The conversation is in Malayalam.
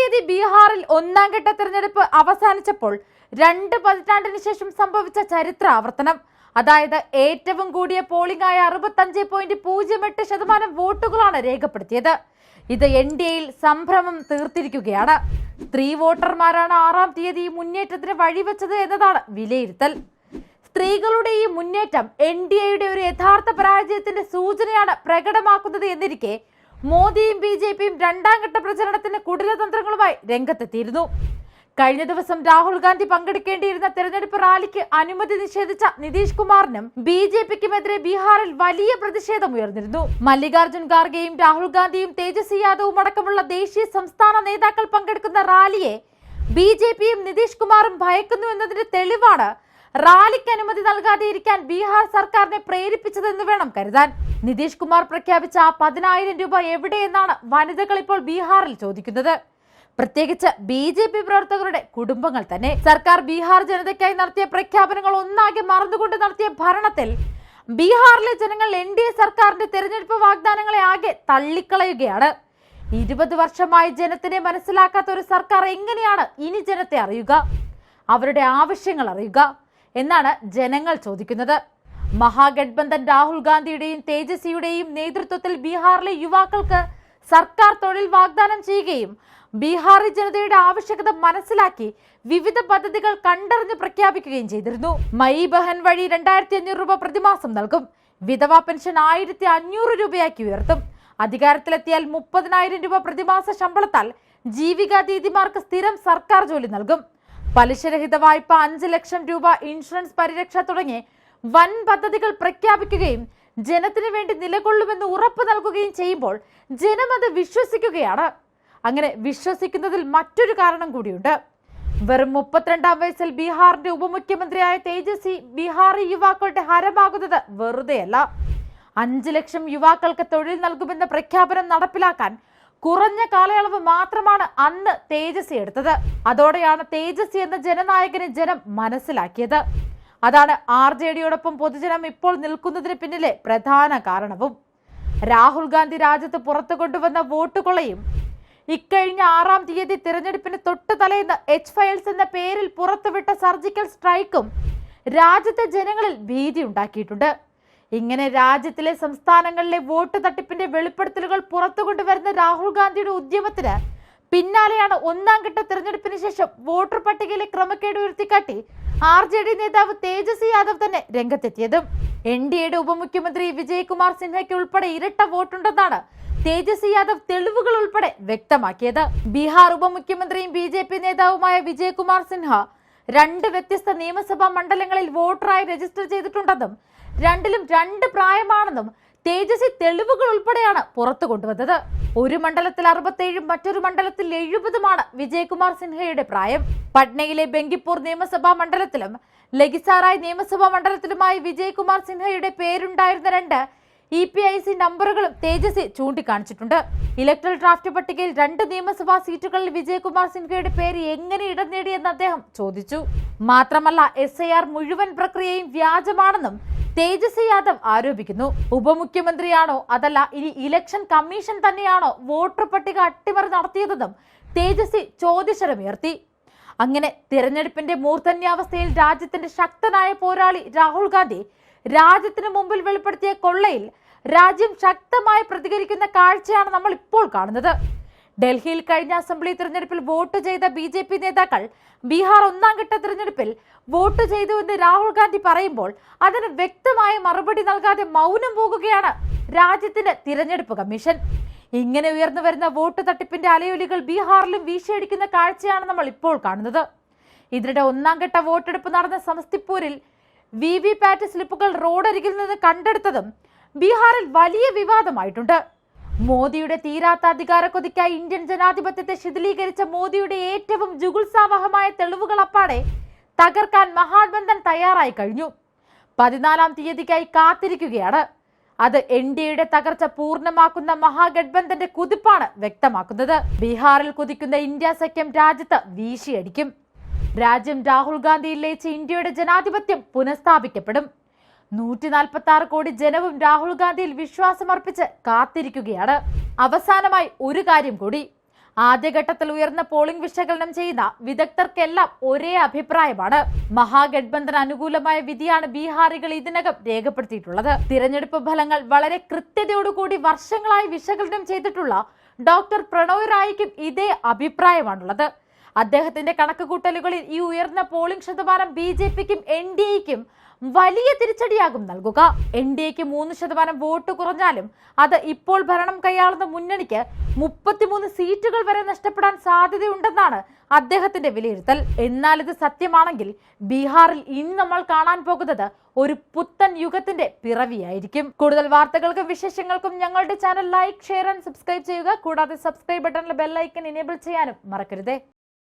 തീയതി ബീഹാറിൽ ഒന്നാം ഘട്ട തെരഞ്ഞെടുപ്പ് അവസാനിച്ചപ്പോൾ 2 പതിറ്റാണ്ടിന് ശേഷം സംഭവിച്ച ചരിത്ര ആവർത്തനം. അതായത് ഏറ്റവും കൂടിയ പോളിംഗ് ആയ 65.08% വോട്ടുകളാണ് രേഖപ്പെടുത്തിയത്. ഇത് NDAയിൽ സംഭ്രമം തീർത്തിരിക്കുകയാണ്. സ്ത്രീ വോട്ടർമാരാണ് 6-ാം തീയതി മുന്നേറ്റത്തിന് വഴിവെച്ചത് എന്നതാണ് വിലയിരുത്തൽ. സ്ത്രീകളുടെ ഈ മുന്നേറ്റം NDAയുടെ ഒരു യഥാർത്ഥ പരാജയത്തിന്റെ സൂചനയാണ് പ്രകടമാക്കുന്നത് എന്നിരിക്കെ മോദിയും BJPയും 2ാം ഘട്ട പ്രചരണത്തിന് കുടിലതന്ത്രങ്ങളുമായി രംഗത്തെത്തിയിരുന്നു. കഴിഞ്ഞ ദിവസം രാഹുൽ ഗാന്ധി പങ്കെടുക്കേണ്ടിയിരുന്ന തെരഞ്ഞെടുപ്പ് റാലിക്ക് അനുമതി നിഷേധിച്ച നിതീഷ് കുമാറിനും BJPക്കുമെതിരെ ബീഹാറിൽ വലിയ പ്രതിഷേധം ഉയർന്നിരുന്നു. മല്ലികാർജുൻ ഖാർഗെയും രാഹുൽ ഗാന്ധിയും തേജസ്വി യാദവും അടക്കമുള്ള ദേശീയ സംസ്ഥാന നേതാക്കൾ പങ്കെടുക്കുന്ന റാലിയെ BJPയും നിതീഷ് കുമാറും ഭയക്കുന്നു എന്നതിന്റെ തെളിവാണ് റാലിക്ക് അനുമതി നൽകാതെ ഇരിക്കാൻ ബീഹാർ സർക്കാരിനെ പ്രേരിപ്പിച്ചതെന്ന് വേണം കരുതാൻ. നിതീഷ് കുമാർ പ്രഖ്യാപിച്ച 10,000 രൂപ എവിടെയെന്നാണ് വനിതകൾ ഇപ്പോൾ ബീഹാറിൽ ചോദിക്കുന്നത്. പ്രത്യേകിച്ച് BJP പ്രവർത്തകരുടെ കുടുംബങ്ങൾ തന്നെ. സർക്കാർ ബീഹാർ ജനതയ്ക്കായി നടത്തിയ പ്രഖ്യാപനങ്ങൾ ഒന്നാകെ മറന്നുകൊണ്ട് നടത്തിയ ഭരണത്തിൽ ബീഹാറിലെ ജനങ്ങൾ NDA സർക്കാരിന്റെ തെരഞ്ഞെടുപ്പ് വാഗ്ദാനങ്ങളെ ആകെ തള്ളിക്കളയുകയാണ്. 20 വർഷമായി ജനത്തിനെ മനസ്സിലാക്കാത്ത ഒരു സർക്കാർ എങ്ങനെയാണ് ഇനി ജനത്തെ അറിയുക, അവരുടെ ആവശ്യങ്ങൾ അറിയുക എന്നാണ് ജനങ്ങൾ ചോദിക്കുന്നത്. മഹാഗഠബന്ധൻ രാഹുൽ ഗാന്ധിയുടെയും തേജസ്വിയുടെയും നേതൃത്വത്തിൽ ബീഹാറിലെ യുവാക്കൾക്ക് സർക്കാർ തൊഴിൽ വാഗ്ദാനം ചെയ്യുകയും ബീഹാറി ജനതയുടെ ആവശ്യകത മനസ്സിലാക്കി വിവിധ പദ്ധതികൾ കണ്ടറിഞ്ഞ് പ്രഖ്യാപിക്കുകയും ചെയ്തിരുന്നു. മൈ ബഹൻ വഴി 2,500 രൂപ പ്രതിമാസം നൽകും. വിധവാ പെൻഷൻ 1,500 രൂപയാക്കി ഉയർത്തും. അധികാരത്തിലെത്തിയാൽ 30,000 രൂപ പ്രതിമാസ ശമ്പളത്താൽ ജീവിക ദീദിമാർക്ക് സ്ഥിരം സർക്കാർ ജോലി നൽകും. പലിശരഹിത വായ്പ 5 ലക്ഷം രൂപ, ഇൻഷുറൻസ് പരിരക്ഷ തുടങ്ങി വൻ പദ്ധതികൾ പ്രഖ്യാപിക്കുകയും ജനത്തിനു വേണ്ടി നിലകൊള്ളുമെന്ന് ഉറപ്പ് നൽകുകയും ചെയ്യുമ്പോൾ ജനം അത് വിശ്വസിക്കുകയാണ്. അങ്ങനെ വിശ്വസിക്കുന്നതിൽ മറ്റൊരു കാരണം കൂടിയുണ്ട്. വെറും 32-ാം വയസ്സിൽ ബീഹാറിന്റെ ഉപമുഖ്യമന്ത്രിയായ തേജസ്വി ബീഹാറി യുവാക്കളുടെ ഹരമാകുന്നത് വെറുതെയല്ല. 5 ലക്ഷം യുവാക്കൾക്ക് തൊഴിൽ നൽകുമെന്ന പ്രഖ്യാപനം നടപ്പിലാക്കാൻ കുറഞ്ഞ കാലയളവ് മാത്രമാണ് അന്ന് തേജസ്വി എടുത്തത്. അതോടെയാണ് തേജസ്വി എന്ന ജനനായകനെ ജനം മനസ്സിലാക്കിയത്. അതാണ് RJDയോടൊപ്പം പൊതുജനം ഇപ്പോൾ നിൽക്കുന്നതിന് പിന്നിലെ പ്രധാന കാരണവും. രാഹുൽ ഗാന്ധി രാജ്യത്ത് പുറത്തു കൊണ്ടുവന്ന വോട്ടുകൊള്ളയും ഇക്കഴിഞ്ഞ 6-ാം തീയതി തിരഞ്ഞെടുപ്പിന് തൊട്ടു തലേന്ന് H-ഫയൽസ് എന്ന പേരിൽ പുറത്തുവിട്ട സർജിക്കൽ സ്ട്രൈക്കും രാജ്യത്തെ ജനങ്ങളിൽ ഭീതി ഉണ്ടാക്കിയിട്ടുണ്ട്. ഇങ്ങനെ രാജ്യത്തിലെ സംസ്ഥാനങ്ങളിലെ വോട്ട് തട്ടിപ്പിന്റെ വെളിപ്പെടുത്തലുകൾ പുറത്തു കൊണ്ടുവരുന്ന രാഹുൽ ഗാന്ധിയുടെ ഉദ്യമത്തിന് പിന്നാലെയാണ് 1ാം ഘട്ട തിരഞ്ഞെടുപ്പിന് ശേഷം വോട്ടർ പട്ടികയിലെ ക്രമക്കേട് ഉയർത്തിക്കാട്ടി RJD നേതാവ് തേജസ്വി യാദവ് തന്നെ രംഗത്തെത്തിയതും. NDAയുടെ ഉപമുഖ്യമന്ത്രി വിജയ് കുമാർ സിൻഹയ്ക്ക് ഉൾപ്പെടെ ഇരട്ട വോട്ടുണ്ടെന്നാണ് തേജസ്വി യാദവ് തെളിവുകൾ ഉൾപ്പെടെ വ്യക്തമാക്കിയത്. ബീഹാർ ഉപമുഖ്യമന്ത്രിയും BJP നേതാവുമായ വിജയ് കുമാർ സിൻഹ 2 വ്യത്യസ്ത നിയമസഭാ മണ്ഡലങ്ങളിൽ വോട്ടറായി രജിസ്റ്റർ ചെയ്തിട്ടുണ്ടെന്നും 2ലും 2 പ്രായമാണെന്നും തേജസ്വി തെളിവുകൾ ഉൾപ്പെടെയാണ് പുറത്തു കൊണ്ടുവന്നത്. ഒരു മണ്ഡലത്തിൽ 67ഉം മറ്റൊരു മണ്ഡലത്തിൽ 70ഉമാണ് വിജയകുമാർ സിൻഹയുടെ പ്രായം. പട്നയിലെ ബെങ്കിപ്പൂർ നിയമസഭാ മണ്ഡലത്തിലും ലഗിസാറായ് നിയമസഭാ മണ്ഡലത്തിലുമായി വിജയകുമാർ സിൻഹയുടെ പേരുണ്ടായിരുന്ന 2 EPIC നമ്പറുകളും തേജസ്വി ചൂണ്ടിക്കാണിച്ചിട്ടുണ്ട്. ഇലക്ട്രൽ ഡ്രാഫ്റ്റ് പട്ടികയിൽ 2 നിയമസഭാ സീറ്റുകളിൽ വിജയകുമാർ സിൻഹയുടെ പേര് എങ്ങനെ ഇടം നേടിയെന്ന് അദ്ദേഹം ചോദിച്ചു. മാത്രമല്ല SIR മുഴുവൻ പ്രക്രിയയും വ്യാജമാണെന്നും തേജസ്വി യാദവ് ആരോപിക്കുന്നു. ഉപമുഖ്യമന്ത്രിയാണോ അതല്ല ഇനി ഇലക്ഷൻ കമ്മീഷൻ തന്നെയാണോ വോട്ടർ പട്ടിക അട്ടിമറി നടത്തിയതെന്നും തേജസ്വി ചോദ്യശരമുയർത്തി. അങ്ങനെ തിരഞ്ഞെടുപ്പിന്റെ മൂർധന്യാവസ്ഥയിൽ രാജ്യത്തിന്റെ ശക്തനായ പോരാളി രാഹുൽ ഗാന്ധി രാജ്യത്തിന് മുമ്പിൽ വെളിപ്പെടുത്തിയ കൊള്ളയിൽ രാജ്യം ശക്തമായി പ്രതികരിക്കുന്ന കാഴ്ചയാണ് നമ്മൾ ഇപ്പോൾ കാണുന്നത്. ഡൽഹിയിൽ കഴിഞ്ഞ അസംബ്ലി തിരഞ്ഞെടുപ്പിൽ വോട്ട് ചെയ്ത BJP നേതാക്കൾ ബീഹാർ 1ാം ഘട്ട തിരഞ്ഞെടുപ്പിൽ വോട്ട് ചെയ്തു എന്ന് രാഹുൽ ഗാന്ധി പറയുമ്പോൾ അതിന് വ്യക്തമായ മറുപടി നൽകാതെ മൗനം പോകുകയാണ് രാജ്യത്തിന്റെ തിരഞ്ഞെടുപ്പ് കമ്മീഷൻ. ഇങ്ങനെ ഉയർന്നു വരുന്ന വോട്ട് തട്ടിപ്പിന്റെ അലയൊലികൾ ബീഹാറിലും വീശിയടിക്കുന്ന കാഴ്ചയാണ് നമ്മൾ ഇപ്പോൾ കാണുന്നത്. ഇതിനിടെ 1ാം ഘട്ട വോട്ടെടുപ്പ് നടന്ന സമസ്തിപൂരിൽ VVPAT സ്ലിപ്പുകൾ റോഡരികിൽ നിന്ന് കണ്ടെടുത്തതും ബീഹാറിൽ വലിയ വിവാദമായിട്ടുണ്ട്. മോദിയുടെ തീരാത്ത അധികാരക്കൊതിക്കായി ഇന്ത്യൻ ജനാധിപത്യത്തെ ശിഥിലീകരിച്ച മോദിയുടെ ഏറ്റവും ജുഗുൽസാവഹമായ തെളിവുകൾ അപ്പാടെ തകർക്കാൻ മഹാഗഠബന്ധൻ തയ്യാറായി കഴിഞ്ഞു. 14-ാം തീയതിക്കായി കാത്തിരിക്കുകയാണ്. അത് NDAയുടെ തകർച്ച പൂർണ്ണമാക്കുന്ന മഹാഗഠബന്ധന്റെ കുതിപ്പാണ് വ്യക്തമാക്കുന്നത്. ബീഹാറിൽ കുതിക്കുന്ന ഇന്ത്യ സഖ്യം രാജ്യത്ത് വീശിയടിക്കും. രാജ്യം രാഹുൽ ഗാന്ധിയിൽ ലയിച്ച ഇന്ത്യയുടെ ജനാധിപത്യം പുനഃസ്ഥാപിക്കപ്പെടും. 146 കോടി ജനവും രാഹുൽ ഗാന്ധിയിൽ വിശ്വാസമർപ്പിച്ച് കാത്തിരിക്കുകയാണ്. അവസാനമായി ഒരു കാര്യം കൂടി, ആദ്യഘട്ടത്തിൽ ഉയർന്ന പോളിംഗ് വിശകലനം ചെയ്യുന്ന വിദഗ്ധർക്കെല്ലാം ഒരേ അഭിപ്രായമാണ്. മഹാഗഡ്ബന്ധന് അനുകൂലമായ വിധിയാണ് ബീഹാറികൾ ഇതിനകം രേഖപ്പെടുത്തിയിട്ടുള്ളത്. തിരഞ്ഞെടുപ്പ് ഫലങ്ങൾ വളരെ കൃത്യതയോടുകൂടി വർഷങ്ങളായി വിശകലനം ചെയ്തിട്ടുള്ള ഡോക്ടർ പ്രണോയ് റായിക്കും ഇതേ അഭിപ്രായമാണുള്ളത്. അദ്ദേഹത്തിന്റെ കണക്കുകൂട്ടലുകളിൽ ഈ ഉയർന്ന പോളിംഗ് ശതമാനം BJPക്കും NDAയ്ക്കും വലിയ തിരിച്ചടിയാകും നൽകുക. NDAയ്ക്ക് 3% വോട്ട് കുറഞ്ഞാലും അത് ഇപ്പോൾ ഭരണം കൈയാളുന്ന മുന്നണിക്ക് 33 സീറ്റുകൾ വരെ നഷ്ടപ്പെടാൻ സാധ്യതയുണ്ടെന്നാണ് അദ്ദേഹത്തിന്റെ വിലയിരുത്തൽ. എന്നാൽ ഇത് സത്യമാണെങ്കിൽ ബീഹാറിൽ ഇന്ന് നമ്മൾ കാണാൻ പോകുന്നത് ഒരു പുത്തൻ യുഗത്തിന്റെ പിറവിയായിരിക്കും. കൂടുതൽ വാർത്തകൾക്കും വിശേഷങ്ങൾക്കും ഞങ്ങളുടെ channel like, share and subscribe ചെയ്യുക. കൂടാതെ സബ്സ്ക്രൈബ് ബട്ടണിലെ ബെൽ ഐക്കൺ എനേബിൾ ചെയ്യാനും മറക്കരുതേ.